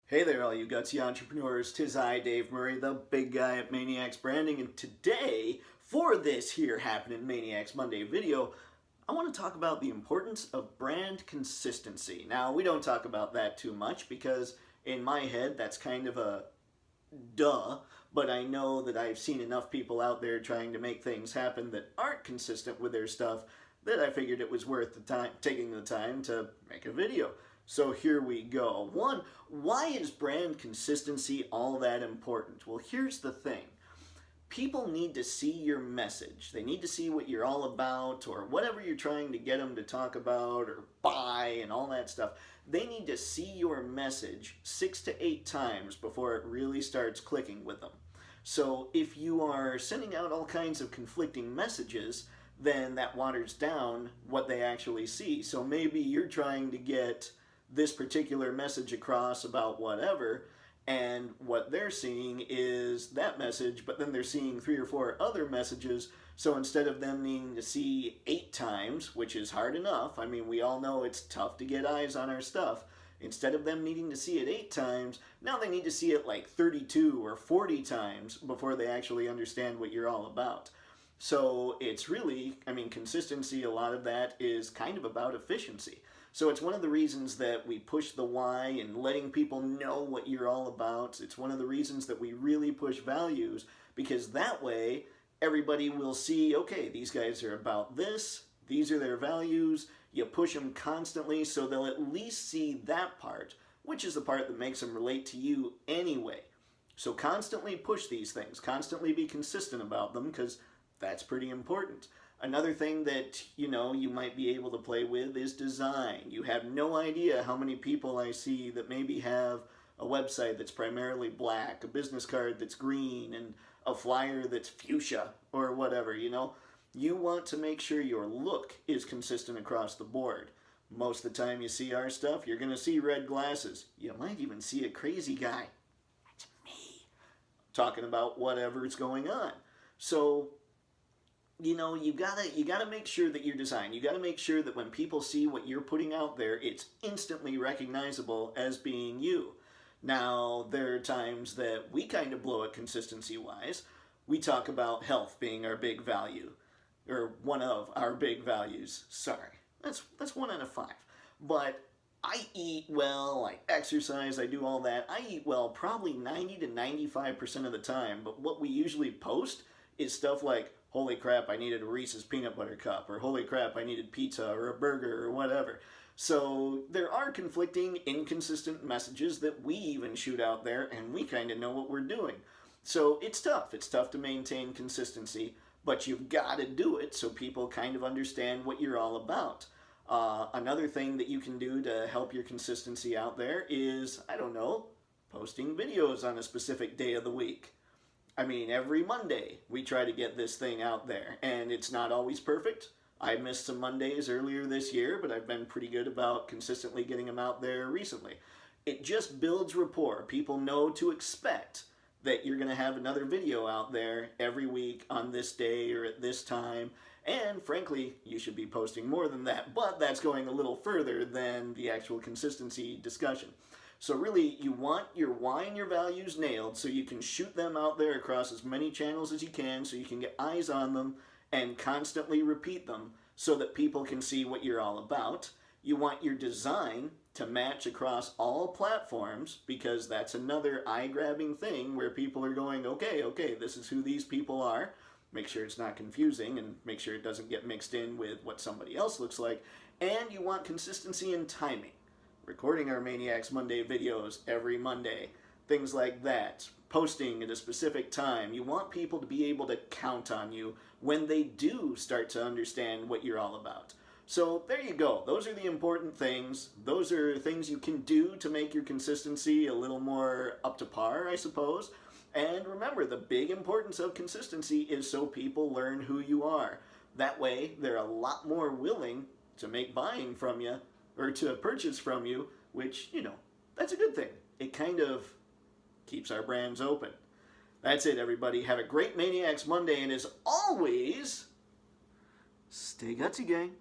Hey there, all you gutsy entrepreneurs. 'Tis I, Dave Murray, the big guy at Mayniax Branding, and today, for this here Happening Mayniax Monday video, I want to talk about the importance of brand consistency. Now, we don't talk about that too much because in my head, that's kind of a duh, but I know that I've seen enough people out there trying to make things happen that aren't consistent with their stuff that I figured it was worth the time, taking the time to make a video. So here we go. One, why is brand consistency all that important? Well, here's the thing. People need to see your message. They need to see what you're all about or whatever you're trying to get them to talk about or buy and all that stuff. They need to see your message 6 to 8 times before it really starts clicking with them. So if you are sending out all kinds of conflicting messages, then that waters down what they actually see. So maybe you're trying to get this particular message across about whatever, and what they're seeing is that message, but then they're seeing 3 or 4 other messages. So instead of them needing to see 8 times, which is hard enough, I mean, we all know it's tough to get eyes on our stuff. Instead of them needing to see it 8 times, now they need to see it like 32 or 40 times before they actually understand what you're all about. So it's really, I mean, consistency, a lot of that is kind of about efficiency. So it's one of the reasons that we push the why and letting people know what you're all about. It's one of the reasons that we really push values, because that way everybody will see, okay, these guys are about this, these are their values. You push them constantly so they'll at least see that part, which is the part that makes them relate to you anyway. So constantly push these things, constantly be consistent about them, because that's pretty important. Another thing that, you might be able to play with is design. You have no idea how many people I see that maybe have a website that's primarily black, a business card that's green, and a flyer that's fuchsia, or whatever, You want to make sure your look is consistent across the board. Most of the time you see our stuff, you're going to see red glasses. You might even see a crazy guy, that's me, talking about whatever's going on. So you gotta make sure that your design, you gotta make sure that when people see what you're putting out there, it's instantly recognizable as being you. Now, there are times that we kind of blow it consistency-wise. We talk about health being our big value, or one of our big values. Sorry, that's 1 out of 5. But I eat well, I exercise, I do all that. I eat well probably 90 to 95% of the time, but what we usually post is stuff like, holy crap, I needed a Reese's peanut butter cup, or holy crap, I needed pizza or a burger or whatever. So there are conflicting, inconsistent messages that we even shoot out there, and we kind of know what we're doing. So it's tough. It's tough to maintain consistency, but you've got to do it so people kind of understand what you're all about. Another thing that you can do to help your consistency out there is, I don't know, posting videos on a specific day of the week. I mean, every Monday we try to get this thing out there, and it's not always perfect. I missed some Mondays earlier this year, but I've been pretty good about consistently getting them out there recently. It just builds rapport. People know to expect that you're going to have another video out there every week on this day or at this time. And frankly, you should be posting more than that, but that's going a little further than the actual consistency discussion. So really, you want your why and your values nailed so you can shoot them out there across as many channels as you can so you can get eyes on them and constantly repeat them so that people can see what you're all about. You want your design to match across all platforms, because that's another eye-grabbing thing where people are going, okay, this is who these people are. Make sure it's not confusing and make sure it doesn't get mixed in with what somebody else looks like. And you want consistency in timing. Recording our Mayniax Monday videos every Monday, things like that, posting at a specific time. You want people to be able to count on you when they do start to understand what you're all about. So there you go. Those are the important things. Those are things you can do to make your consistency a little more up to par, I suppose. And remember, the big importance of consistency is so people learn who you are. That way, they're a lot more willing to make buying from you, or to purchase from you, which, that's a good thing. It kind of keeps our brands open. That's it, everybody. Have a great Mayniax Monday, and as always, stay gutsy, gang.